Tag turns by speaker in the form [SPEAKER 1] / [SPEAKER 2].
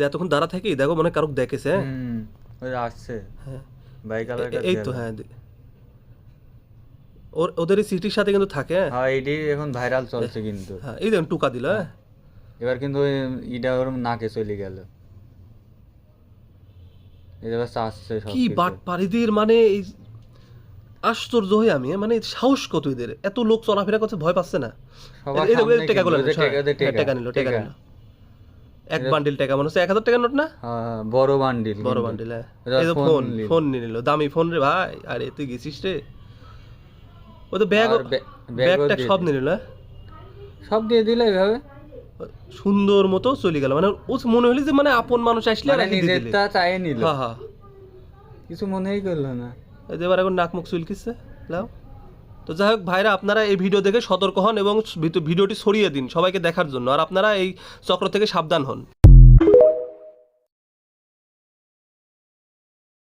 [SPEAKER 1] এতক্ষণ দাঁড়া থাকি দেখো মনে কারুক দেখেছে।
[SPEAKER 2] ওই আসছে
[SPEAKER 1] হ্যাঁ
[SPEAKER 2] বাইক আলাদা
[SPEAKER 1] এই তো হ্যাঁ ওদের এই সিটির সাথে কিন্তু থাকে।
[SPEAKER 2] হ্যাঁ এইটি এখন ভাইরাল চলছে কিন্তু।
[SPEAKER 1] হ্যাঁ এই দেখুন টুকা দিল। হ্যাঁ
[SPEAKER 2] এবার কিন্তু ওই ইটা ওর নাকে চলে গেল, এবার আসছে সব
[SPEAKER 1] কি বাটপাড়িদের মানে এই আশ্চর্য হয়ে আমি মানে সাহস কত এদের, এত লোক চলাফেরা করছে ভয় পাচ্ছে না।
[SPEAKER 2] সবার
[SPEAKER 1] এই দেখো,
[SPEAKER 2] সামনে
[SPEAKER 1] টাকা গুলো
[SPEAKER 2] কিন্তু
[SPEAKER 1] টাকা নিল এক বান্ডিল টাকা মনে হচ্ছে 1000 টাকার নোট না,
[SPEAKER 2] বড় বান্ডিল
[SPEAKER 1] বড় বান্ডিল। হ্যাঁ এই তো ফোন নিয়ে নিল, দামি ফোন রে ভাই। আরে তুই গেছিস রে, ও তো ব্যাগটা সব নিয়ে নিল।
[SPEAKER 2] সব দিয়ে দিল এইভাবে
[SPEAKER 1] সুন্দর মতো চলে গেল, মানে ও মনে হলো যে মানে আপন মানুষ আসলে আর
[SPEAKER 2] নিজেরটা চাই নিল।
[SPEAKER 1] হ্যাঁ হ্যাঁ
[SPEAKER 2] কিছু মনেই করলো না।
[SPEAKER 1] এবার এখন নাক মুখ চুলকিচ্ছে লাও। তো যাই হোক ভাইরা, আপনারা এই ভিডিও দেখে সতর্ক হন এবং ভিডিওটি ছড়িয়ে দিন সবাইকে দেখার জন্য, আর আপনারা এই চক্র থেকে সাবধান হন।